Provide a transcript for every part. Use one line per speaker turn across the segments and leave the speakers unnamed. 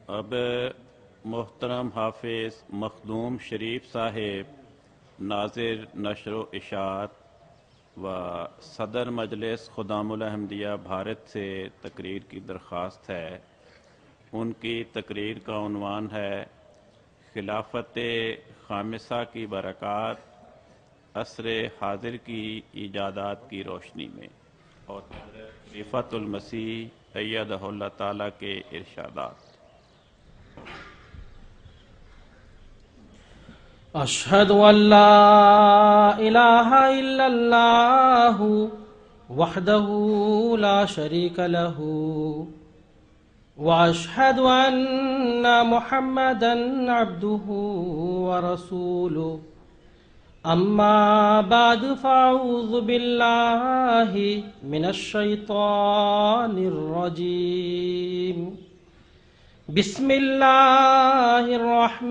اب محترم حافظ مخدوم شریف صاحب ناظر نشر و اشاعت و صدر مجلس خدام الاحمدیہ بھارت سے تقریر کی درخواست ہے۔ ان کی تقریر کا عنوان ہے خلافت خامسہ کی برکات عصر حاضر کی ایجادات کی روشنی میں، اور حضرت خلیفۃ المسیح ایدہ اللہ تعالیٰ کے ارشادات۔
اشہد ان لا الہ الا اللہ وحدہ لا شریک لہ واشہد ان محمدا عبدہ ورسولہ اما بعد فاعوذ باللہ من الشیطان الرجیم بسم اللہ الرحمن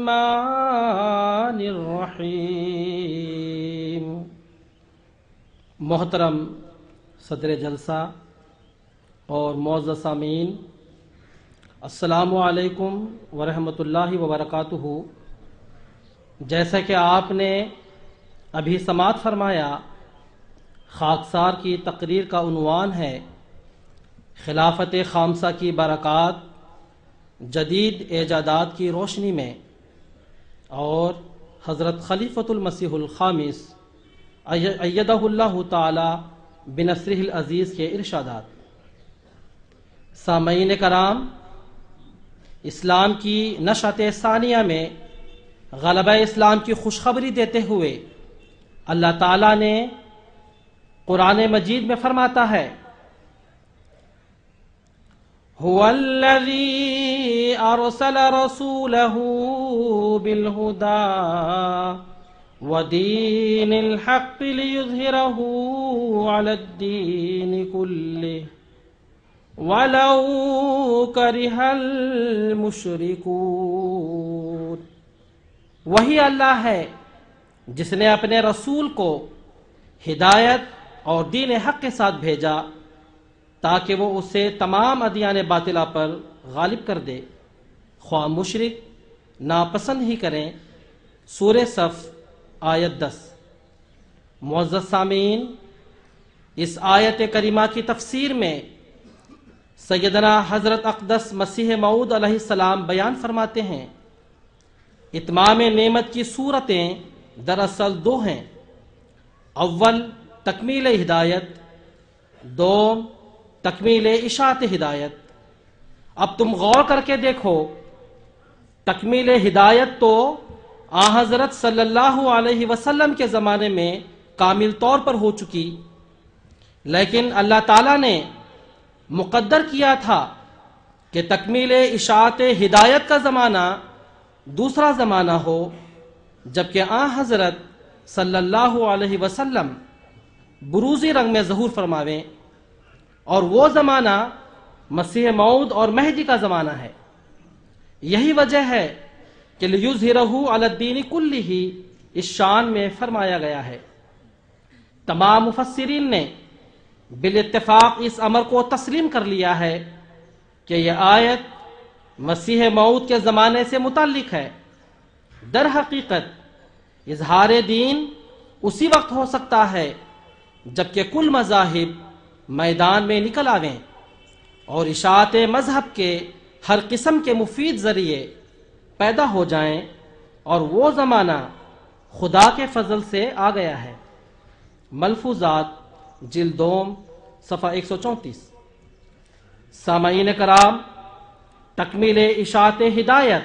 الرحیم۔ محترم صدر جلسہ اور معزز سامعین، السلام علیکم ورحمۃ اللہ وبرکاتہ۔ جیسا کہ آپ نے ابھی سماعت فرمایا، خاکسار کی تقریر کا عنوان ہے خلافت خامسہ کی برکات جدید ایجادات کی روشنی میں، اور حضرت خلیفۃ المسیح الخامس ایدہ اللہ تعالی بنصرہ العزیز کے ارشادات۔ سامعین کرام، اسلام کی نشأت ثانیہ میں غلبہ اسلام کی خوشخبری دیتے ہوئے اللہ تعالیٰ نے قرآن مجید میں فرماتا ہے هو الذي أرسل رسوله بالهدى ودين الحق ليظهره على الدين كله ولو كره المشركون۔ وہی اللہ ہے جس نے اپنے رسول کو ہدایت اور دین حق کے ساتھ بھیجا تاکہ وہ اسے تمام ادیان باطلہ پر غالب کر دے، خواہ مشرک ناپسند ہی کریں۔ سورہ صف آیت 10۔ معزز سامعین، اس آیت کریمہ کی تفسیر میں سیدنا حضرت اقدس مسیح موعود علیہ السلام بیان فرماتے ہیں اتمام نعمت کی صورتیں دراصل دو ہیں۔ اول تکمیل ہدایت، دوم تکمیل اشاعت ہدایت۔ اب تم غور کر کے دیکھو، تکمیل ہدایت تو حضرت صلی اللہ علیہ وسلم کے زمانے میں کامل طور پر ہو چکی، لیکن اللہ تعالیٰ نے مقدر کیا تھا کہ تکمیل اشاعت ہدایت کا زمانہ دوسرا زمانہ ہو، جبکہ حضرت صلی اللہ علیہ وسلم بروزی رنگ میں ظہور فرماویں، اور وہ زمانہ مسیح موعود اور مہدی کا زمانہ ہے۔ یہی وجہ ہے کہ لیظہرہ علی الدین کلہ اس شان میں فرمایا گیا ہے۔ تمام مفسرین نے بالاتفاق اس امر کو تسلیم کر لیا ہے کہ یہ آیت مسیح موعود کے زمانے سے متعلق ہے۔ در حقیقت اظہار دین اسی وقت ہو سکتا ہے جبکہ کل مذاہب میدان میں نکل آویں اور اشاعت مذہب کے ہر قسم کے مفید ذریعے پیدا ہو جائیں، اور وہ زمانہ خدا کے فضل سے آ گیا ہے۔ ملفوظات جلد 2 صفحہ 134۔ سامعین کرام، تکمیل اشاعت ہدایت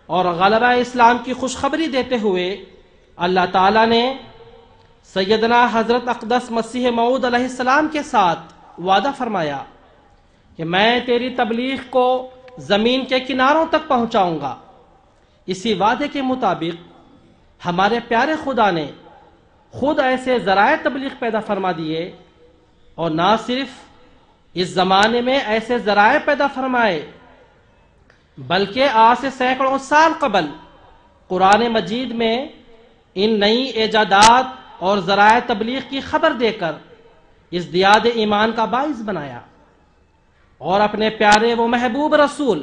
اور غلبہ اسلام کی خوشخبری دیتے ہوئے اللہ تعالیٰ نے سیدنا حضرت اقدس مسیح موعود علیہ السلام کے ساتھ وعدہ فرمایا کہ میں تیری تبلیغ کو زمین کے کناروں تک پہنچاؤں گا۔ اسی وعدے کے مطابق ہمارے پیارے خدا نے خود ایسے ذرائع تبلیغ پیدا فرما دیے، اور نہ صرف اس زمانے میں ایسے ذرائع پیدا فرمائے بلکہ آج سے سینکڑوں سال قبل قرآن مجید میں ان نئی ایجادات اور ذرائع تبلیغ کی خبر دے کر ازدیاد ایمان کا باعث بنایا، اور اپنے پیارے و محبوب رسول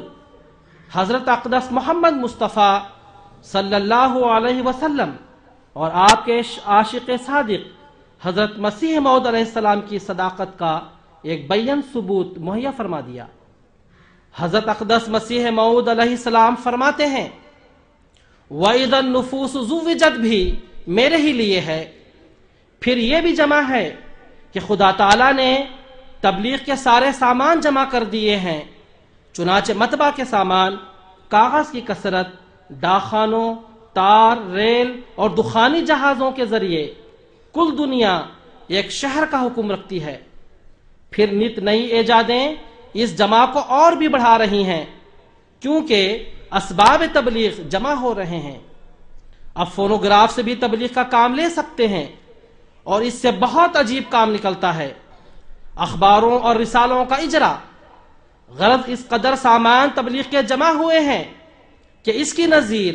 حضرت اقدس محمد مصطفیٰ صلی اللہ علیہ وسلم اور آپ کے عاشق صادق حضرت مسیح موعود علیہ السلام کی صداقت کا ایک بیان ثبوت مہیا فرما دیا۔ حضرت اقدس مسیح موعود علیہ السلام فرماتے ہیں وَإِذَا النُّفُوسُ زُوِّجَتْ بھی میرے ہی لیے ہے۔ پھر یہ بھی جمع ہے کہ خدا تعالیٰ نے تبلیغ کے سارے سامان جمع کر دیے ہیں، چنانچہ مطبع کے سامان، کاغذ کی کثرت، ڈاکخانوں، تار، ریل اور دخانی جہازوں کے ذریعے کل دنیا ایک شہر کا حکم رکھتی ہے۔ پھر نت نئی ایجادیں اس جمع کو اور بھی بڑھا رہی ہیں، کیونکہ اسباب تبلیغ جمع ہو رہے ہیں۔ اب فونوگراف سے بھی تبلیغ کا کام لے سکتے ہیں، اور اس سے بہت عجیب کام نکلتا ہے۔ اخباروں اور رسالوں کا اجرا، غرض اس قدر سامان تبلیغ کے جمع ہوئے ہیں کہ اس کی نظیر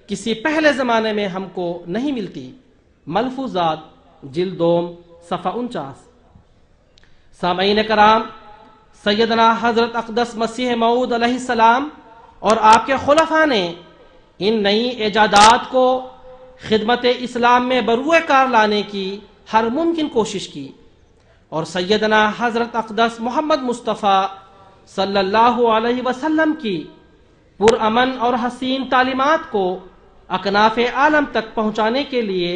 کسی پہلے زمانے میں ہم کو نہیں ملتی۔ ملفوظات جلد 2 صفحہ 49۔ سامعین کرام، سیدنا حضرت اقدس مسیح موعود علیہ السلام اور آپ کے خلفاء نے ان نئی ایجادات کو خدمت اسلام میں بروئے کار لانے کی ہر ممکن کوشش کی، اور سیدنا حضرت اقدس محمد مصطفیٰ صلی اللہ علیہ وسلم کی پرامن اور حسین تعلیمات کو اکناف عالم تک پہنچانے کے لیے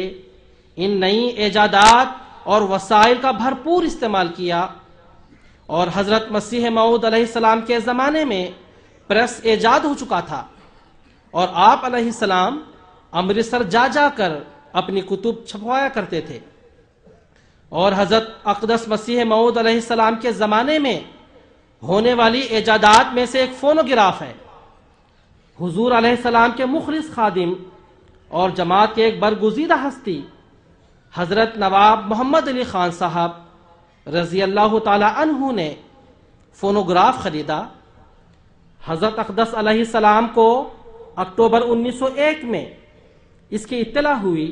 ان نئی ایجادات اور وسائل کا بھرپور استعمال کیا۔ اور حضرت مسیح موعود علیہ السلام کے زمانے میں پریس ایجاد ہو چکا تھا، اور آپ علیہ السلام امرتسر جا جا کر اپنی کتب چھپوایا کرتے تھے۔ اور حضرت اقدس مسیح موعود علیہ السلام کے زمانے میں ہونے والی ایجادات میں سے ایک فونوگراف ہے۔ حضور علیہ السلام کے مخلص خادم اور جماعت کے ایک برگزیدہ ہستی حضرت نواب محمد علی خان صاحب رضی اللہ تعالی عنہ نے فونوگراف خریدا۔ حضرت اقدس علیہ السلام کو اکتوبر 1901 میں اس کی اطلاع ہوئی۔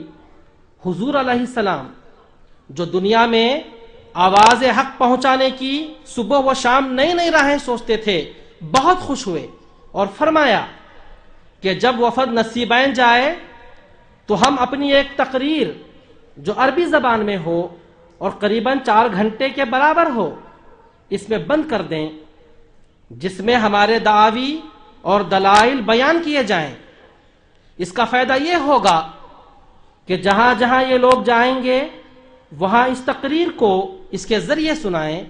حضور علیہ السلام جو دنیا میں آواز حق پہنچانے کی صبح و شام نئی نئی راہیں سوچتے تھے، بہت خوش ہوئے اور فرمایا کہ جب وفد نصیبین جائے تو ہم اپنی ایک تقریر جو عربی زبان میں ہو اور قریباً 4 گھنٹے کے برابر ہو اس میں بند کر دیں، جس میں ہمارے دعاوی اور دلائل بیان کیے جائیں۔ اس کا فائدہ یہ ہوگا کہ جہاں جہاں یہ لوگ جائیں گے وہاں اس تقریر کو اس کے ذریعے سنائیں۔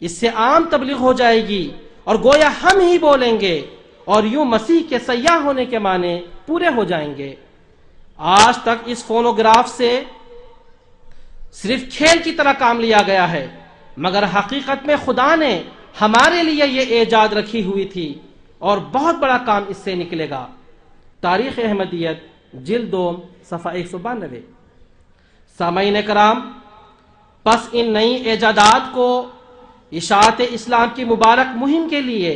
اس سے عام تبلیغ ہو جائے گی اور گویا ہم ہی بولیں گے، اور یوں مسیح کے سیاح ہونے کے معنی پورے ہو جائیں گے۔ آج تک اس فونوگراف سے صرف کھیل کی طرح کام لیا گیا ہے، مگر حقیقت میں خدا نے ہمارے لیے یہ ایجاد رکھی ہوئی تھی، اور بہت بڑا کام اس سے نکلے گا۔ تاریخ احمدیت جلد 2 صفحہ 192۔ سامعین کرام، پس ان نئی ایجادات کو اشاعت اسلام کی مبارک مہم کے لیے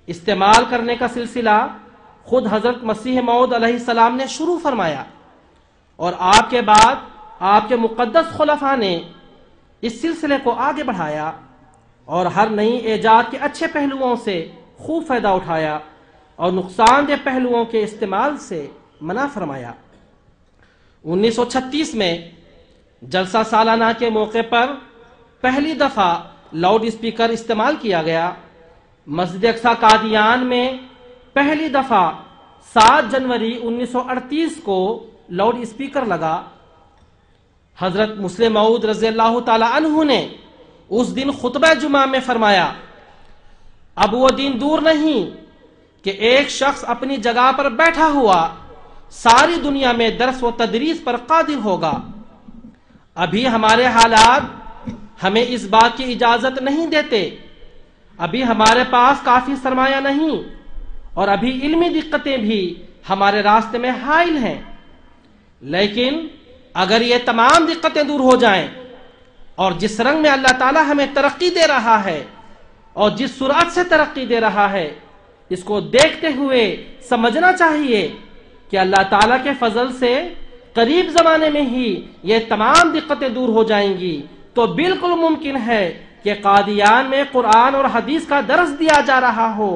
استعمال کرنے کا سلسلہ خود حضرت مسیح موعود علیہ السلام نے شروع فرمایا، اور آپ کے بعد آپ کے مقدس خلفاء نے اس سلسلے کو آگے بڑھایا اور ہر نئی ایجاد کے اچھے پہلوؤں سے خوب فائدہ اٹھایا اور نقصان دہ پہلوؤں کے استعمال سے منع فرمایا۔ 1936 میں جلسہ سالانہ کے موقع پر پہلی دفعہ لاؤڈ اسپیکر استعمال کیا گیا۔ مسجد اقصی قادیان میں پہلی دفعہ 7 جنوری 1938 کو لاؤڈ اسپیکر لگا۔ حضرت مسلم موعود رضی اللہ تعالی عنہ نے اس دن خطبہ جمعہ میں فرمایا، اب وہ دن دور نہیں کہ ایک شخص اپنی جگہ پر بیٹھا ہوا ساری دنیا میں درس و تدریس پر قادر ہوگا۔ ابھی ہمارے حالات ہمیں اس بات کی اجازت نہیں دیتے، ابھی ہمارے پاس کافی سرمایہ نہیں، اور ابھی علمی دقتیں بھی ہمارے راستے میں حائل ہیں، لیکن اگر یہ تمام دقتیں دور ہو جائیں اور جس رنگ میں اللہ تعالی ہمیں ترقی دے رہا ہے اور جس سرعت سے ترقی دے رہا ہے، اس کو دیکھتے ہوئے سمجھنا چاہیے کہ اللہ تعالیٰ کے فضل سے قریب زمانے میں ہی یہ تمام دقتیں دور ہو جائیں گی، تو بالکل ممکن ہے کہ قادیان میں قرآن اور حدیث کا درس دیا جا رہا ہو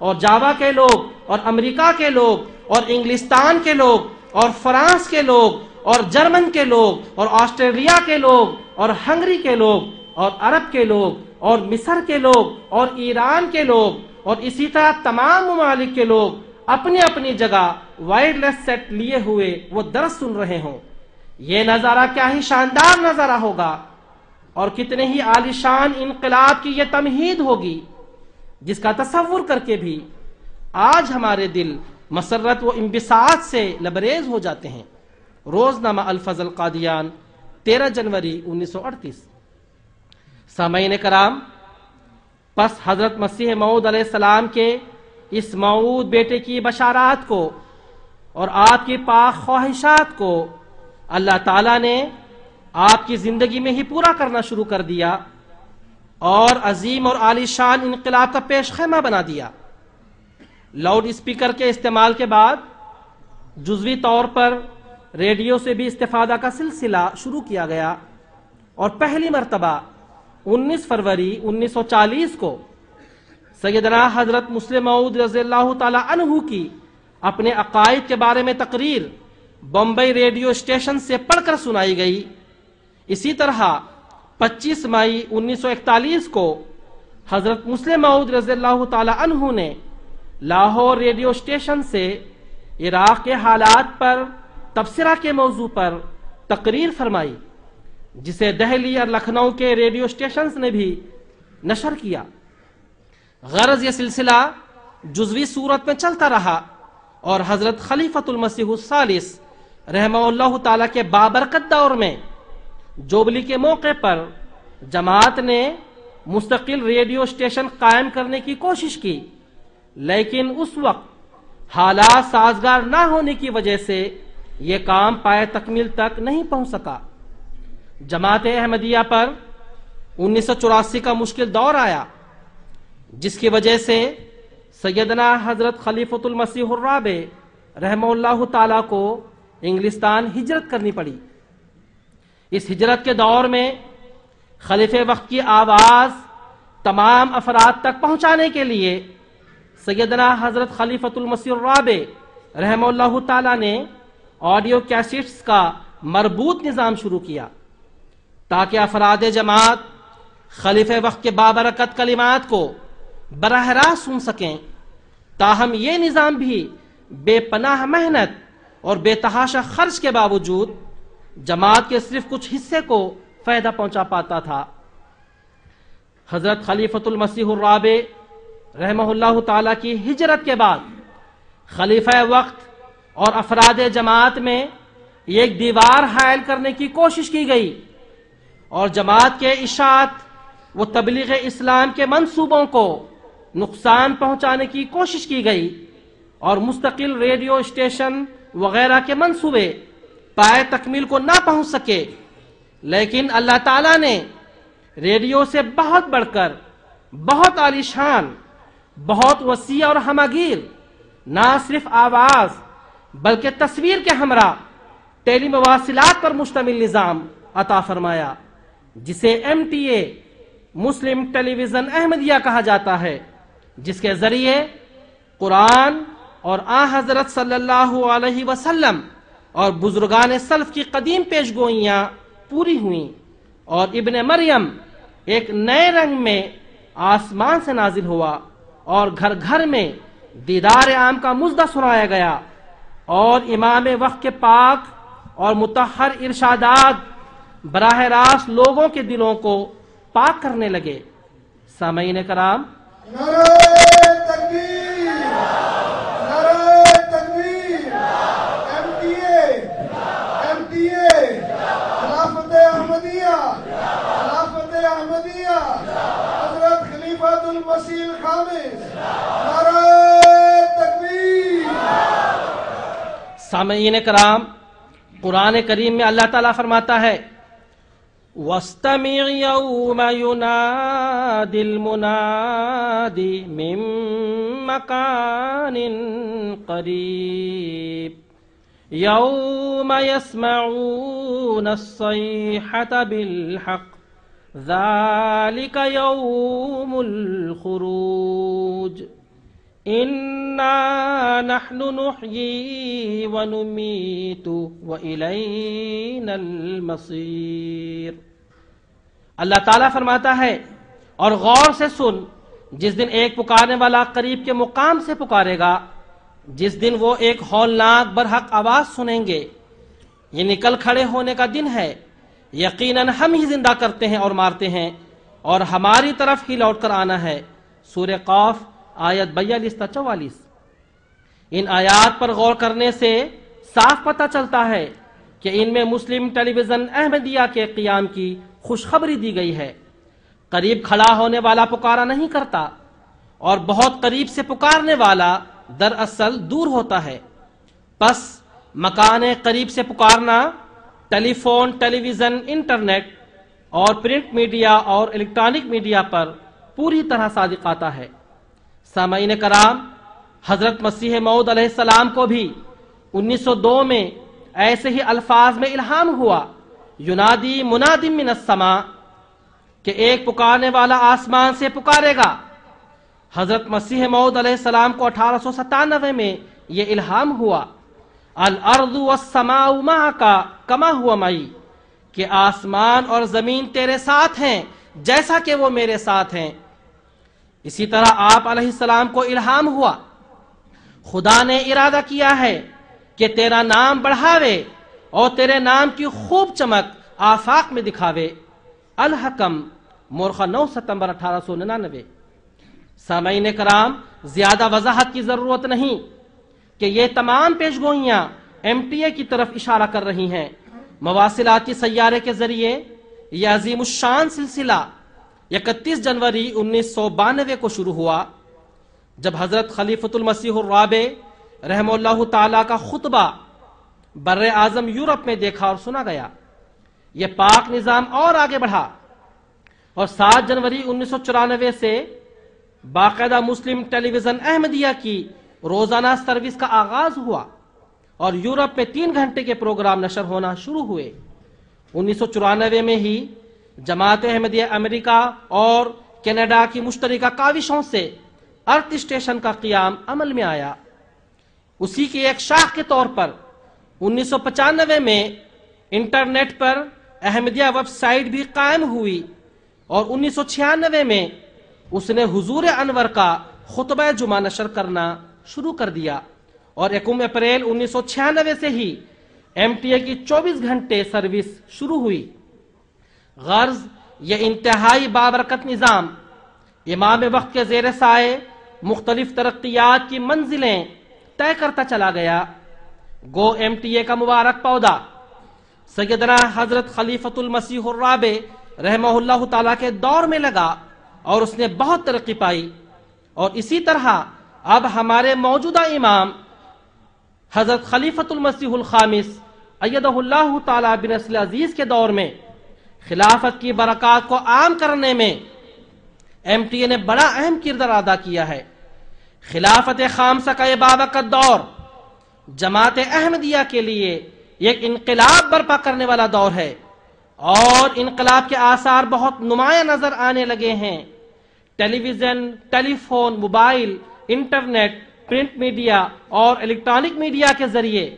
اور جاوا کے لوگ اور امریکہ کے لوگ اور انگلستان کے لوگ اور فرانس کے لوگ اور جرمن کے لوگ اور آسٹریلیا کے لوگ اور ہنگری کے لوگ اور عرب کے لوگ اور مصر کے لوگ اور ایران کے لوگ اور اسی طرح تمام ممالک کے لوگ اپنی اپنی جگہ وائرلیس سیٹ لیے ہوئے وہ درس سن رہے ہوں، یہ نظارہ کیا ہی شاندار نظارہ ہوگا، اور کتنے ہی عالیشان انقلاب کی یہ تمہید ہوگی جس کا تصور کر کے بھی آج ہمارے دل مسرت و انبساط سے لبریز ہو جاتے ہیں۔ روزنامہ الفضل قادیان 13 جنوری 1938۔ سامعین کرام، پس حضرت مسیح موعود علیہ السلام کے اس موعود بیٹے کی بشارات کو اور آپ کی پاک خواہشات کو اللہ تعالیٰ نے آپ کی زندگی میں ہی پورا کرنا شروع کر دیا اور عظیم اور عالی شان انقلاب کا پیش خیمہ بنا دیا۔ لاؤڈ اسپیکر کے استعمال کے بعد جزوی طور پر ریڈیو سے بھی استفادہ کا سلسلہ شروع کیا گیا، اور پہلی مرتبہ 19 فروری 1940 کو سیدنا حضرت مسلم موعود رضی اللہ تعالی عنہ کی اپنے عقائد کے بارے میں تقریر بمبئی ریڈیو اسٹیشن سے پڑھ کر سنائی گئی۔ اسی طرح 25 مئی 1941 کو حضرت مسلم موعود رضی اللہ تعالی عنہ نے لاہور ریڈیو اسٹیشن سے عراق کے حالات پر تبصرہ کے موضوع پر تقریر فرمائی، جسے دہلی اور لکھنؤ کے ریڈیو اسٹیشنز نے بھی نشر کیا۔ غرض یہ سلسلہ جزوی صورت میں چلتا رہا، اور حضرت خلیفۃ المسیح الثالث رحمہ اللہ تعالیٰ کے بابرکت دور میں جوبلی کے موقع پر جماعت نے مستقل ریڈیو اسٹیشن قائم کرنے کی کوشش کی، لیکن اس وقت حالات سازگار نہ ہونے کی وجہ سے یہ کام پائے تکمیل تک نہیں پہنچ سکا۔ جماعت احمدیہ پر 1984 کا مشکل دور آیا، جس کی وجہ سے سیدنا حضرت خلیفۃ المسیح الرابع رحمہ اللہ تعالیٰ کو انگلستان ہجرت کرنی پڑی۔ اس ہجرت کے دور میں خلیفہ وقت کی آواز تمام افراد تک پہنچانے کے لیے سیدنا حضرت خلیفۃ المسیح الرابع رحمہ اللہ تعالیٰ نے آڈیو کیسٹس کا مربوط نظام شروع کیا، تاکہ افراد جماعت خلیفہ وقت کے بابرکت کلمات کو براہ راست سن سکیں۔ تاہم یہ نظام بھی بے پناہ محنت اور بے تحاشا خرچ کے باوجود جماعت کے صرف کچھ حصے کو فائدہ پہنچا پاتا تھا۔ حضرت خلیفۃ المسیح الرابع رحمہ اللہ تعالیٰ کی ہجرت کے بعد خلیفہ وقت اور افراد جماعت میں ایک دیوار حائل کرنے کی کوشش کی گئی، اور جماعت کے اشاعت و تبلیغ اسلام کے منصوبوں کو نقصان پہنچانے کی کوشش کی گئی، اور مستقل ریڈیو اسٹیشن وغیرہ کے منصوبے پائے تکمیل کو نہ پہنچ سکے۔ لیکن اللہ تعالیٰ نے ریڈیو سے بہت بڑھ کر، بہت عالی شان، بہت وسیع اور ہمگیر نہ صرف آواز بلکہ تصویر کے ہمراہ ٹیلی مواصلات پر مشتمل نظام عطا فرمایا، جسے MTA مسلم ٹیلی ویژن احمدیہ کہا جاتا ہے، جس کے ذریعے قرآن اور آن حضرت صلی اللہ علیہ وسلم اور بزرگان سلف کی قدیم پیشگوئیاں پوری ہوئیں، اور ابن مریم ایک نئے رنگ میں آسمان سے نازل ہوا، اور گھر گھر میں دیدار عام کا مژدہ سنایا گیا، اور امام وقت کے پاک اور مطہر ارشادات براہ راست لوگوں کے دلوں کو پاک کرنے لگے۔ سامعین کرام،
نعرہ تکبیر، نعرہ تکبیر، MTA، خلافت احمدیہ، خلافت احمدیہ، حضرت خلیفۃ المسیح الخامس، نعرہ تکبیر۔
سامعین کرام، قرآن کریم میں اللہ تعالیٰ فرماتا ہے وَاسْتَمِعْ يَوْمَ يُنَادِ الْمُنَادِ مِن مَّكَانٍ قَرِيبٍ يَوْمَ يَسْمَعُونَ الصَّيْحَةَ بِالْحَقِّ ذَلِكَ يَوْمُ الْخُرُوجِ انا نحن نحیی ونمیت والینا المصیر۔ اللہ تعالیٰ فرماتا ہے، اور غور سے سن، جس دن ایک پکارنے والا قریب کے مقام سے پکارے گا، جس دن وہ ایک ہولناک برحق آواز سنیں گے، یہ نکل کھڑے ہونے کا دن ہے، یقیناً ہم ہی زندہ کرتے ہیں اور مارتے ہیں، اور ہماری طرف ہی لوٹ کر آنا ہے۔ سورہ قاف آیت 42 تا 44۔ ان آیات پر غور کرنے سے صاف پتہ چلتا ہے کہ ان میں مسلم ٹیلی ویژن احمدیہ کے قیام کی خوشخبری دی گئی ہے۔ قریب کھڑا ہونے والا پکارا نہیں کرتا، اور بہت قریب سے پکارنے والا دراصل دور ہوتا ہے۔ پس مکان قریب سے پکارنا ٹیلی فون، ٹیلی ویژن، انٹرنیٹ اور پرنٹ میڈیا اور الیکٹرانک میڈیا پر پوری طرح صادق آتا ہے۔ سامعین کرام، حضرت مسیح موعود علیہ السلام کو بھی 1902 میں ایسے ہی الفاظ میں الہام ہوا، ینادی منادی من السماء، کہ ایک پکارنے والا آسمان سے پکارے گا۔ حضرت مسیح موعود علیہ السلام کو 1897 میں یہ الہام ہوا، الارض والسماء معک کما ہوا معی، کہ آسمان اور زمین تیرے ساتھ ہیں جیسا کہ وہ میرے ساتھ ہیں۔ اسی طرح آپ علیہ السلام کو الہام ہوا، خدا نے ارادہ کیا ہے کہ تیرا نام بڑھاوے اور تیرے نام کی خوب چمک آفاق میں دکھاوے۔ الحکم مورخہ 9 ستمبر 1899۔ سامعین کرام، زیادہ وضاحت کی ضرورت نہیں کہ یہ تمام پیشگوئیاں MTA کی طرف اشارہ کر رہی ہیں۔ مواصلاتی سیارے کے ذریعے یہ عظیم الشان سلسلہ 31 جنوری 1992 کو شروع ہوا، جب حضرت خلیفۃ المسیح الرابع رحمہ اللہ تعالیٰ کا خطبہ بر اعظم یورپ میں دیکھا اور سنا گیا۔ یہ پاک نظام اور آگے بڑھا، اور 7 جنوری 1994 سے باقاعدہ مسلم ٹیلی ویژن احمدیہ کی روزانہ سروس کا آغاز ہوا، اور یورپ میں 3 گھنٹے کے پروگرام نشر ہونا شروع ہوئے۔ 1994 میں ہی جماعت احمدیہ امریکہ اور کینیڈا کی مشترکہ کاوشوں سے ارتھ اسٹیشن کا قیام عمل میں آیا۔ اسی کی ایک شاخ کے طور پر 1995 میں انٹرنیٹ پر احمدیہ ویب سائٹ بھی قائم ہوئی، اور 1996 میں اس نے حضور انور کا خطبہ جمعہ نشر کرنا شروع کر دیا، اور 1 اپریل 1996 سے ہی MTA کی 24 گھنٹے سروس شروع ہوئی۔ غرض یہ انتہائی بابرکت نظام امام وقت کے زیر سائے مختلف ترقیات کی منزلیں طے کرتا چلا گیا۔ گو MTA کا مبارک پودا سیدنا حضرت خلیفۃ المسیح الرابع رحمہ اللہ تعالیٰ کے دور میں لگا، اور اس نے بہت ترقی پائی، اور اسی طرح اب ہمارے موجودہ امام حضرت خلیفۃ المسیح الخامس ایدہ اللہ تعالیٰ بنصر عزیز کے دور میں خلافت کی برکات کو عام کرنے میں MTA نے بڑا اہم کردار ادا کیا ہے۔ خلافت خامسہ کا یہ بابرکت دور جماعت احمدیہ کے لیے ایک انقلاب برپا کرنے والا دور ہے، اور انقلاب کے آثار بہت نمایاں نظر آنے لگے ہیں۔ Television, telephone, mobile, internet, print media اور الیکٹرانک میڈیا کے ذریعے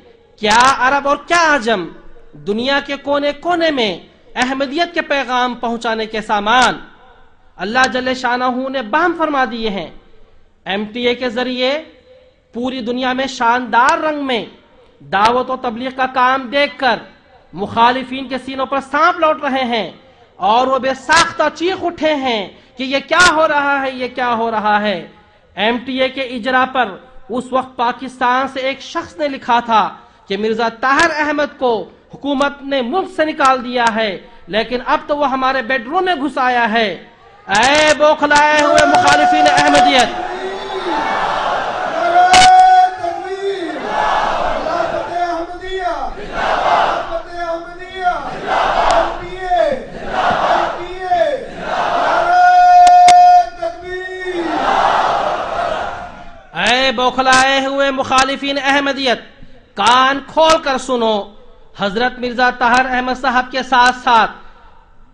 کیا عرب اور کیا عجم دنیا کے کونے کونے میں احمدیت کے پیغام پہنچانے کے سامان اللہ جل شانہ نے بہم فرما دیے ہیں۔ MTA کے ذریعے پوری دنیا میں شاندار رنگ میں دعوت و تبلیغ کا کام دیکھ کر مخالفین کے سینوں پر سانپ لوٹ رہے ہیں، اور وہ بے ساختہ چیخ اٹھے ہیں کہ یہ کیا ہو رہا ہے، یہ کیا ہو رہا ہے۔ MTA کے اجرا پر اس وقت پاکستان سے ایک شخص نے لکھا تھا کہ مرزا طاہر احمد کو حکومت نے ملک سے نکال دیا ہے، لیکن اب تو وہ ہمارے بیڈ روم میں گھس آیا ہے۔ اے بوکھلائے ہوئے مخالفین احمدیت، اے بوکھلائے ہوئے مخالفین احمدیت، کان کھول کر سنو۔ حضرت مرزا طاہر احمد صاحب کے ساتھ ساتھ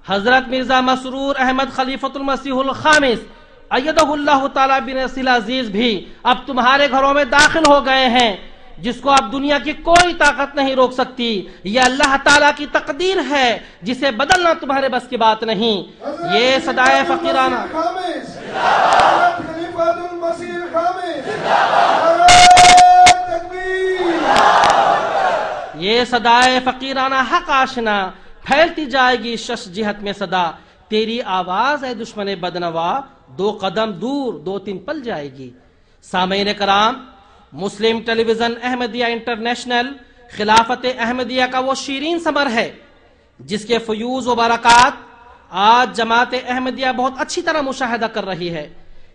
حضرت مرزا مسرور احمد خلیفۃ المسیح الخامس ایدہ اللہ تعالیٰ بنصر عزیز بھی اب تمہارے گھروں میں داخل ہو گئے ہیں، جس کو اب دنیا کی کوئی طاقت نہیں روک سکتی۔ یہ اللہ تعالیٰ کی تقدیر ہے جسے بدلنا تمہارے بس کی بات نہیں۔ یہ صدائے فقیرانہ یہ صدائے فقیرانہ حق آشنا پھیلتی جائے گی شش جہت میں صدا، تیری آواز ہے دشمن بدنوا، دو قدم دور دو تین پل جائے گی۔ سامعین کرام، مسلم ٹیلی ویژن احمدیہ انٹرنیشنل خلافت احمدیہ کا وہ شیرین ثمر ہے جس کے فیوز و برکات آج جماعت احمدیہ بہت اچھی طرح مشاہدہ کر رہی ہے۔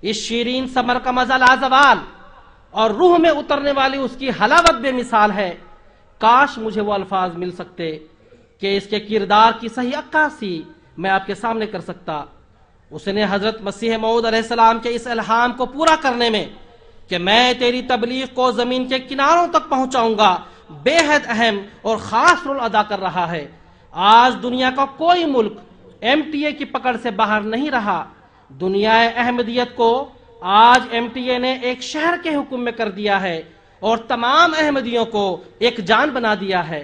اس شیرین ثمر کا مزہ لازوال اور روح میں اترنے والی اس کی حلاوت بے مثال ہے۔ کاش مجھے وہ الفاظ مل سکتے کہ اس کے کردار کی صحیح عکاسی میں آپ کے سامنے کر سکتا۔ اس نے حضرت مسیح موعود علیہ السلام کے اس الہام کو پورا کرنے میں کہ میں تیری تبلیغ کو زمین کے کناروں تک پہنچاؤں گا بے حد اہم اور خاص رول ادا کر رہا ہے۔ آج دنیا کا کوئی ملک ایم ٹی اے کی پکڑ سے باہر نہیں رہا۔ دنیا احمدیت کو آج ایم ٹی اے نے ایک شہر کے حکم میں کر دیا ہے اور تمام احمدیوں کو ایک جان بنا دیا ہے۔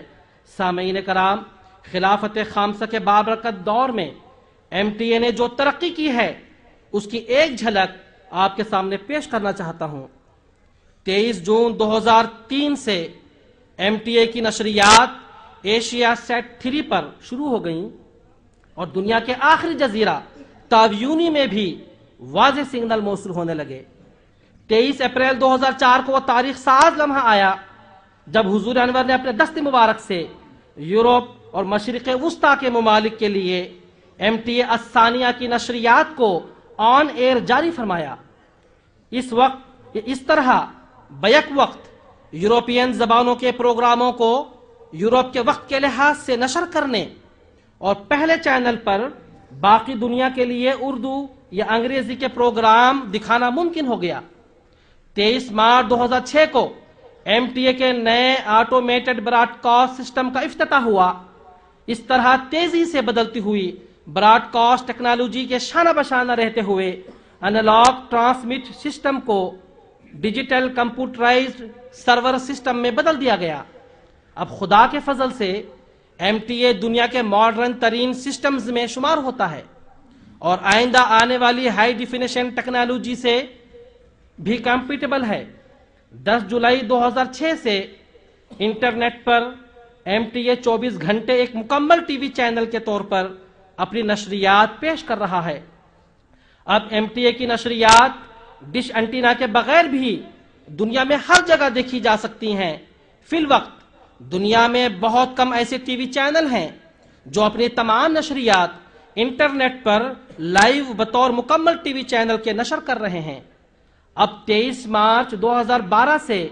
سامعین کرام، خلافت خامسہ کے بابرکت دور میں ایم ٹی اے نے جو ترقی کی ہے اس کی ایک جھلک آپ کے سامنے پیش کرنا چاہتا ہوں۔ 23 جون 2003 سے ایم ٹی اے کی نشریات ایشیا سیٹ 3 پر شروع ہو گئیں اور دنیا کے آخری جزیرہ تاویونی میں بھی واضح سگنل موصول ہونے لگے۔ 23 اپریل 2004 کو وہ تاریخ ساز لمحہ آیا جب حضور انور نے اپنے دست مبارک سے یورپ اور مشرق وسطیٰ کے ممالک کے لیے ایم ٹی اے الثانیہ کی نشریات کو آن ایئر جاری فرمایا۔ اس طرح بیک وقت یورپین زبانوں کے پروگراموں کو یورپ کے وقت کے لحاظ سے نشر کرنے اور پہلے چینل پر باقی دنیا کے لیے اردو یا انگریزی کے پروگرام دکھانا ممکن ہو گیا۔ 23 مارچ 2006 کو ایم ٹی اے کے نئے آٹومیٹڈ براڈ کاسٹ سسٹم کا افتتاح ہوا۔ اس طرح تیزی سے بدلتی ہوئی براڈ کاسٹ ٹیکنالوجی کے شانہ بشانہ رہتے ہوئے انالاگ ٹرانسمٹ سسٹم کو ڈیجیٹل کمپیوٹرائزڈ سرور سسٹم میں بدل دیا گیا۔ اب خدا کے فضل سے ایم ٹی اے دنیا کے ماڈرن ترین سسٹمز میں شمار ہوتا ہے اور آئندہ آنے والی ہائی ڈیفینیشن ٹیکنالوجی سے بھی کمپیٹیبل ہے۔ 10 جولائی 2006 سے انٹرنیٹ پر ایم ٹی اے 24 گھنٹے ایک مکمل ٹی وی چینل کے طور پر اپنی نشریات پیش کر رہا ہے۔ اب ایم ٹی اے کی نشریات ڈش انٹینا کے بغیر بھی دنیا میں ہر جگہ دیکھی جا سکتی ہیں۔ فی الوقت دنیا میں بہت کم ایسے ٹی وی چینل ہیں جو اپنی تمام نشریات انٹرنیٹ پر لائیو بطور مکمل ٹی وی چینل کے نشر کر رہے ہیں۔ اب 23 مارچ 2012 سے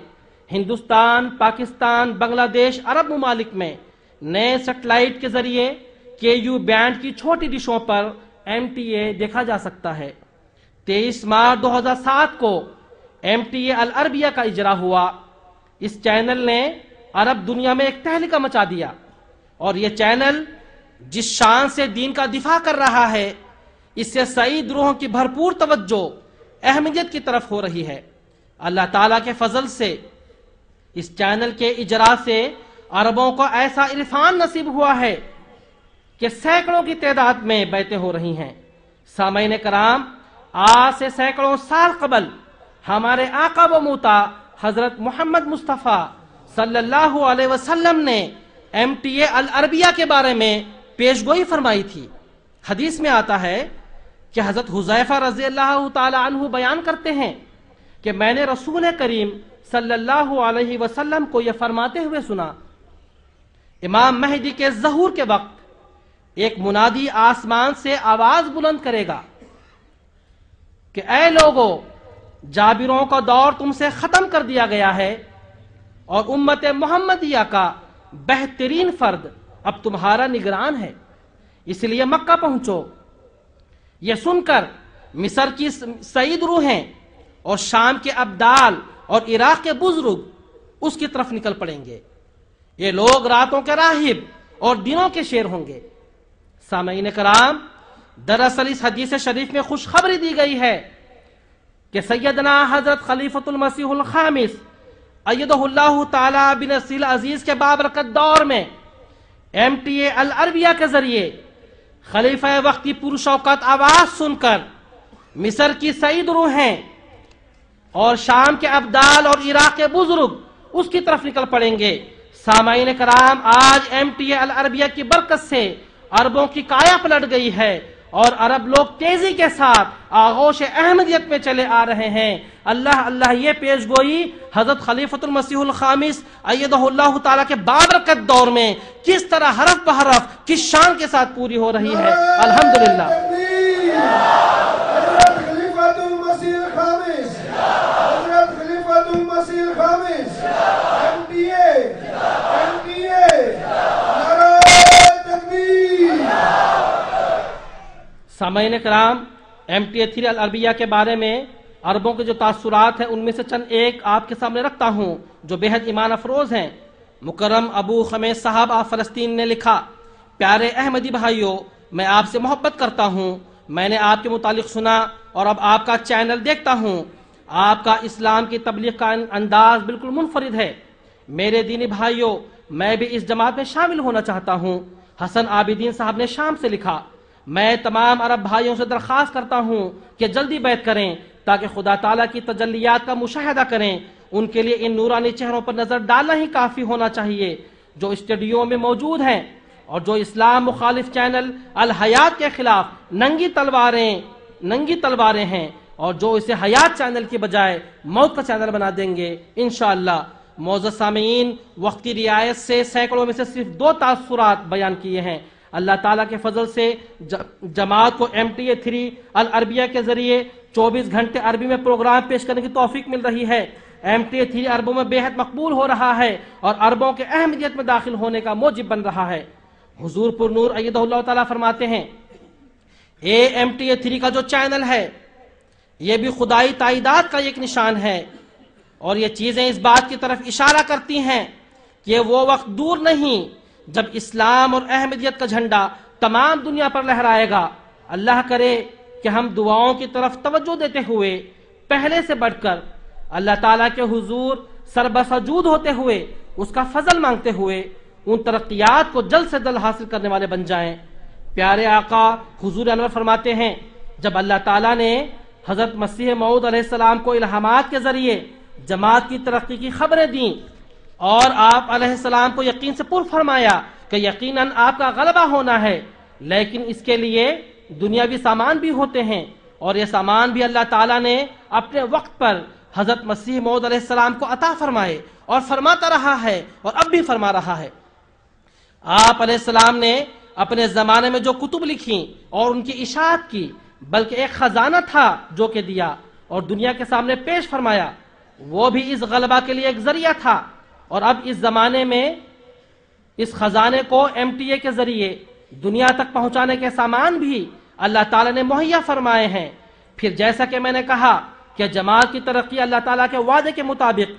ہندوستان، پاکستان، بنگلہ دیش، عرب ممالک میں نئے سیٹلائٹ کے ذریعے KU بینڈ کی چھوٹی ڈشوں پر ایم ٹی اے دیکھا جا سکتا ہے۔ 23 مارچ 2007 کو ایم ٹی اے العربیہ کا اجرا ہوا۔ اس چینل نے عرب دنیا میں ایک تہلکہ مچا دیا اور یہ چینل جس شان سے دین کا دفاع کر رہا ہے اس سے سعید روحوں کی بھرپور توجہ اہمیت کی طرف ہو رہی ہے۔ اللہ تعالیٰ کے فضل سے اس چینل کے اجرا سے عربوں کو ایسا عرفان نصیب ہوا ہے کہ سینکڑوں کی تعداد میں بیعتیں ہو رہی ہیں۔ سامعین کرام، آج سے سینکڑوں سال قبل ہمارے آقا و موتا حضرت محمد مصطفیٰ صلی اللہ علیہ وسلم نے ایم ٹی اے العربیہ کے بارے میں پیشگوئی فرمائی تھی۔ حدیث میں آتا ہے کہ حضرت حذیفہ رضی اللہ تعالی عنہ بیان کرتے ہیں کہ میں نے رسول کریم صلی اللہ علیہ وسلم کو یہ فرماتے ہوئے سنا، امام مہدی کے ظہور کے وقت ایک منادی آسمان سے آواز بلند کرے گا کہ اے لوگو، جابروں کا دور تم سے ختم کر دیا گیا ہے اور امت محمدیہ کا بہترین فرد اب تمہارا نگران ہے، اس لیے مکہ پہنچو۔ یہ سن کر مصر کی سعید روحیں اور شام کے ابدال اور عراق کے بزرگ اس کی طرف نکل پڑیں گے۔ یہ لوگ راتوں کے راہب اور دنوں کے شیر ہوں گے۔ سامعین کرام، دراصل اس حدیث شریف میں خوشخبری دی گئی ہے کہ سیدنا حضرت خلیفۃ المسیح الخامس ایدہ اللہ تعالی بنصرہ العزیز کے بابرکت دور میں MTA العربیہ کے ذریعے خلیفہ وقتی پرشوکت آواز سن کر مصر کی سعید روحیں اور شام کے ابدال اور عراق کے بزرگ اس کی طرف نکل پڑیں گے۔ سامعین کرام، آج MTA العربیہ کی برکت سے عربوں کی کایا پلٹ گئی ہے اور عرب لوگ تیزی کے ساتھ آغوش احمدیت میں چلے آ رہے ہیں۔ اللہ اللہ یہ پیش گوئی حضرت خلیفۃ المسیح الخامس ایدہ اللہ تعالیٰ کے بابرکت دور میں کس طرح حرف بحرف کس شان کے ساتھ پوری ہو رہی ہے۔ الحمدللہ۔
حضرت خلیفۃ المسیح الخامس، حضرت خلیفۃ المسیح الخامس، MTA، نعرہ تکبیر۔
سامعین کرام، MTA 3 العربیہ کے بارے میں عربوں کے جو تاثرات ہیں ان میں سے چند ایک آپ کے سامنے رکھتا ہوں جو بے حد ایمان افروز ہیں۔ مکرم ابو خمیس صاحب آپ فلسطین نے لکھا، پیارے احمدی بھائیوں، میں آپ سے محبت کرتا ہوں۔ میں نے آپ کے متعلق سنا اور اب آپ کا چینل دیکھتا ہوں۔ آپ کا اسلام کی تبلیغ کا انداز بالکل منفرد ہے۔ میرے دینی بھائیوں، میں بھی اس جماعت میں شامل ہونا چاہتا ہوں۔ حسن عابدین صاحب نے شام سے لکھا، میں تمام عرب بھائیوں سے درخواست کرتا ہوں کہ جلدی بیعت کریں تاکہ خدا تعالیٰ کی تجلیات کا مشاہدہ کریں۔ ان کے لیے ان نورانی چہروں پر نظر ڈالنا ہی کافی ہونا چاہیے جو اسٹوڈیو میں موجود ہیں اور جو اسلام مخالف چینل الحیات کے خلاف ننگی تلواریں ہیں اور جو اسے حیات چینل کی بجائے موت کا چینل بنا دیں گے انشاءاللہ۔ معزز سامعین، وقت کی رعایت سے سینکڑوں میں سے صرف 2 تاثرات بیان کیے ہیں۔ اللہ تعالیٰ کے فضل سے جماعت کو MTA 3 العربیہ کے ذریعے 24 گھنٹے عربی میں پروگرام پیش کرنے کی توفیق مل رہی ہے۔ MTA 3 عربوں میں بے حد مقبول ہو رہا ہے اور عربوں کے اہمیت میں داخل ہونے کا موجب بن رہا ہے۔ حضور پر نور ایدہ اللہ تعالیٰ فرماتے ہیں، MTA 3 کا جو چینل ہے یہ بھی خدائی تائیدات کا ایک نشان ہے اور یہ چیزیں اس بات کی طرف اشارہ کرتی ہیں کہ وہ وقت دور نہیں جب اسلام اور احمدیت کا جھنڈا تمام دنیا پر لہرائے گا۔ اللہ کرے کہ ہم دعاؤں کی طرف توجہ دیتے ہوئے پہلے سے بڑھ کر اللہ تعالیٰ کے حضور سربسجود ہوتے ہوئے اس کا فضل مانگتے ہوئے ان ترقیات کو جلد سے جلد حاصل کرنے والے بن جائیں۔ پیارے آقا حضور انور فرماتے ہیں، جب اللہ تعالیٰ نے حضرت مسیح موعود علیہ السلام کو الہامات کے ذریعے جماعت کی ترقی کی خبریں دیں اور آپ علیہ السلام کو یقین سے پر فرمایا کہ یقیناً آپ کا غلبہ ہونا ہے، لیکن اس کے لیے دنیاوی سامان بھی ہوتے ہیں اور یہ سامان بھی اللہ تعالیٰ نے اپنے وقت پر حضرت مسیح موعود علیہ السلام کو عطا فرمائے اور فرماتا رہا ہے اور اب بھی فرما رہا ہے۔ آپ علیہ السلام نے اپنے زمانے میں جو کتب لکھی اور ان کی اشاعت کی، بلکہ ایک خزانہ تھا جو کہ دیا اور دنیا کے سامنے پیش فرمایا، وہ بھی اس غلبہ کے لیے ایک ذریعہ تھا۔ اور اب اس زمانے میں اس خزانے کو MTA کے ذریعے دنیا تک پہنچانے کے سامان بھی اللہ تعالیٰ نے مہیا فرمائے ہیں۔ پھر جیسا کہ میں نے کہا کہ جماعت کی ترقی اللہ تعالیٰ کے وعدے کے مطابق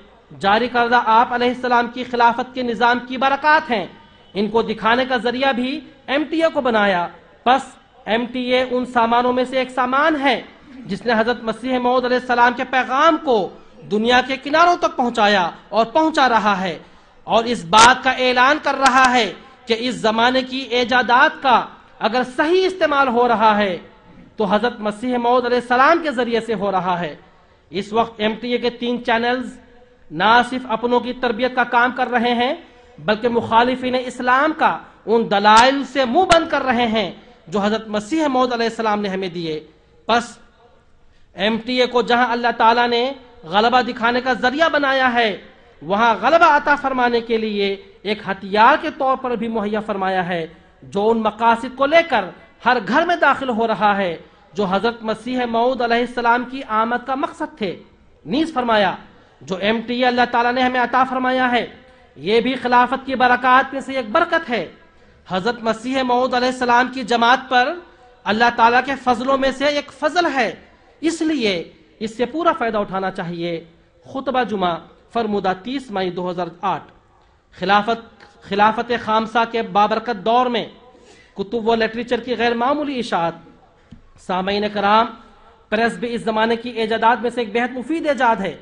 جاری کردہ آپ علیہ السلام کی خلافت کے نظام کی برکات ہیں، ان کو دکھانے کا ذریعہ بھی MTA کو بنایا۔ پس MTA ان سامانوں میں سے ایک سامان ہے جس نے حضرت مسیح موعود علیہ السلام کے پیغام کو دنیا کے کناروں تک پہنچایا اور پہنچا رہا ہے اور اس بات کا اعلان کر رہا ہے کہ اس زمانے کی ایجادات کا اگر صحیح استعمال ہو رہا ہے تو حضرت مسیح موعود علیہ السلام کے ذریعے سے ہو رہا ہے۔ اس وقت MTA کے 3 چینلز نہ صرف اپنوں کی تربیت کا کام کر رہے ہیں بلکہ مخالفین اسلام کا ان دلائل سے منہ بند کر رہے ہیں جو حضرت مسیح موعود علیہ السلام نے ہمیں دیے۔ پس MTA کو جہاں اللہ تعالیٰ نے غلبہ دکھانے کا ذریعہ بنایا ہے وہاں غلبہ عطا فرمانے کے لیے ایک ہتھیار کے طور پر بھی مہیا فرمایا ہے جو ان مقاصد کو لے کر ہر گھر میں داخل ہو رہا ہے جو حضرت مسیح موعود علیہ السلام کی آمد کا مقصد تھے۔ نیز فرمایا جو MTA اللہ تعالیٰ نے ہمیں عطا فرمایا ہے یہ بھی خلافت کی برکات میں سے ایک برکت ہے۔ حضرت مسیح موعود علیہ السلام کی جماعت پر اللہ تعالیٰ کے فضلوں میں سے ایک فضل ہے، اس لیے اس سے پورا فائدہ اٹھانا چاہیے۔ خطبہ جمعہ فرمودہ 30 مئی 2008 خلافت خامسہ کے بابرکت دور میں کتب و لٹریچر کی غیر معمولی اشاعت۔ سامعین کرام، پریس بھی اس زمانے کی ایجادات میں سے ایک بہت مفید ایجاد ہے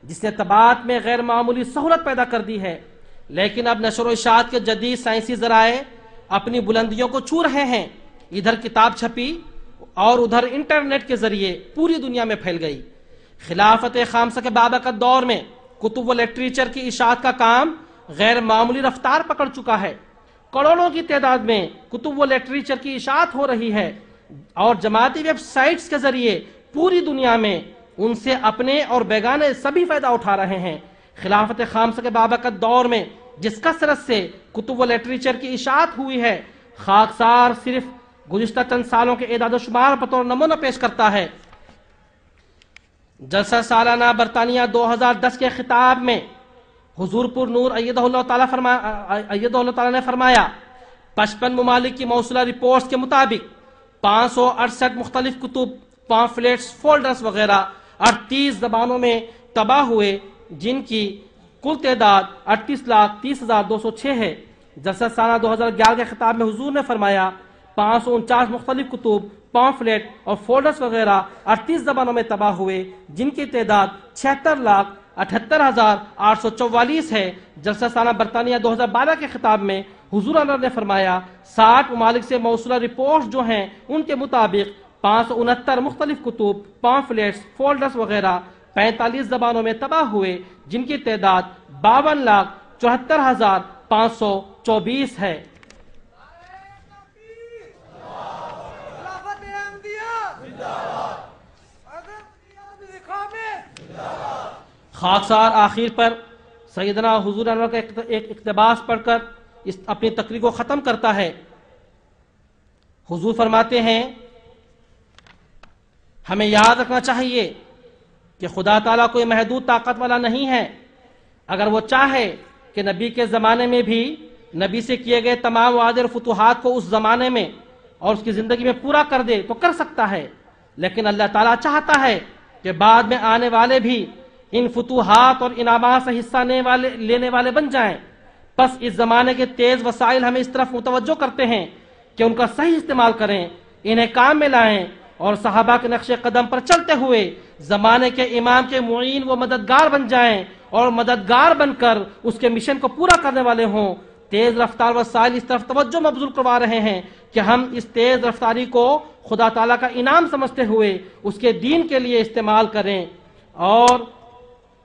جس نے طباعت میں غیر معمولی سہولت پیدا کر دی ہے، لیکن اب نشر و اشاعت کے جدید سائنسی ذرائع اپنی بلندیوں کو چھو رہے ہیں۔ ادھر کتاب چھپی اور ادھر انٹرنیٹ کے ذریعے پوری دنیا میں پھیل گئی۔ خلافت خامسہ کے بابرکت دور میں کتب و لٹریچر کی اشاعت کا کام غیر معمولی رفتار پکڑ چکا ہے۔ کروڑوں کی تعداد میں کتب و لٹریچر کی اشاعت ہو رہی ہے اور جماعتی ویب سائٹس کے ذریعے پوری دنیا میں ان سے اپنے اور بیگانے سبھی فائدہ اٹھا رہے ہیں۔ خلافت خامسہ کے بابرکت دور میں جس کثرت سے کتب و لٹریچر کی اشاعت ہوئی ہے، خاکسار صرف گزشتہ چند سالوں کے اعداد و شمار بطور نمونہ پیش کرتا ہے۔ جلسہ سالانہ برطانیہ 2010 کے خطاب میں حضور پر نور ایدہ اللہ تعالیٰ نے فرمایا، 55 ممالک کی موصولہ رپورٹس کے مطابق 568 مختلف کتب، پامفلیٹس، فولڈرز وغیرہ 38 زبانوں میں تباہ ہوئے، جن کی کل تعداد 38,30,206 ہے۔ جلسہ سالانہ 2011 کے خطاب میں حضور نے فرمایا 549 مختلف کتب، پامفلیٹ اور فولڈرز وغیرہ 38 زبانوں میں تباہ ہوئے، جن کی تعداد 76,78,844 ہے۔ جلسہ سالانہ برطانیہ 2012 کے خطاب میں حضور انور نے فرمایا 60 ممالک سے موصولہ رپورٹس جو ہیں ان کے مطابق 569 مختلف کتب، پامفلیٹس، فولڈرز وغیرہ 45 زبانوں میں تباہ ہوئے، جن کی تعداد 52,74,524 ہے۔ خاکسار آخر پر سیدنا حضور انور کا ایک اقتباس پڑھ کر اپنی تقریر کو ختم کرتا ہے۔ حضور فرماتے ہیں ہمیں یاد رکھنا چاہیے کہ خدا تعالیٰ کوئی محدود طاقت والا نہیں ہے۔ اگر وہ چاہے کہ نبی کے زمانے میں بھی نبی سے کیے گئے تمام وعدے اور فتوحات کو اس زمانے میں اور اس کی زندگی میں پورا کر دے تو کر سکتا ہے، لیکن اللہ تعالیٰ چاہتا ہے کہ بعد میں آنے والے بھی ان فتوحات اور انعامات سے حصہ لینے والے بن جائیں۔ پس اس زمانے کے تیز وسائل ہمیں اس طرف متوجہ کرتے ہیں کہ ان کا صحیح استعمال کریں، انہیں کام میں لائیں اور صحابہ کے نقش قدم پر چلتے ہوئے زمانے کے امام کے معین و مددگار بن جائیں اور مددگار بن کر اس کے مشن کو پورا کرنے والے ہوں۔ تیز رفتار وسائل اس طرف توجہ مبذول کروا رہے ہیں کہ ہم اس تیز رفتاری کو خدا تعالیٰ کا انعام سمجھتے ہوئے اس کے دین کے لیے استعمال کریں، اور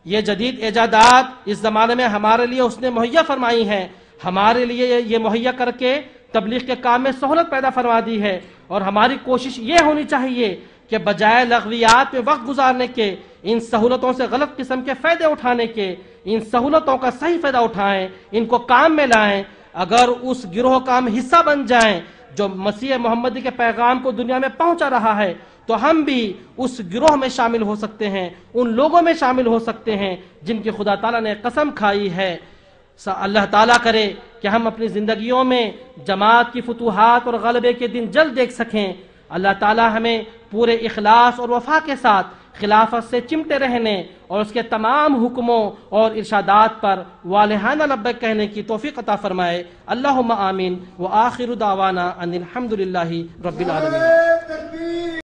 یہ جدید ایجادات اس زمانے میں ہمارے لیے اس نے مہیا فرمائی ہیں، ہمارے لیے یہ مہیا کر کے تبلیغ کے کام میں سہولت پیدا فرما دی ہے، اور ہماری کوشش یہ ہونی چاہیے کہ بجائے لغویات میں وقت گزارنے کے، ان سہولتوں سے غلط قسم کے فائدے اٹھانے کے، ان سہولتوں کا صحیح فائدہ اٹھائیں، ان کو کام میں لائیں۔ اگر اس گروہ کا ہم حصہ بن جائیں جو مسیح محمدی کے پیغام کو دنیا میں پہنچا رہا ہے، تو ہم بھی اس گروہ میں شامل ہو سکتے ہیں، ان لوگوں میں شامل ہو سکتے ہیں جن کی خدا تعالیٰ نے قسم کھائی ہے۔ اللہ تعالیٰ کرے کہ ہم اپنی زندگیوں میں جماعت کی فتوحات اور غلبے کے دن جلد دیکھ سکیں۔ اللہ تعالیٰ ہمیں پورے اخلاص اور وفا کے ساتھ خلافت سے چمٹے رہنے اور اس کے تمام حکموں اور ارشادات پر والہانہ لبیک کہنے کی توفیق عطا فرمائے۔ اللہم آمین، وآخر دعوانا ان الحمدللہ رب العالمین۔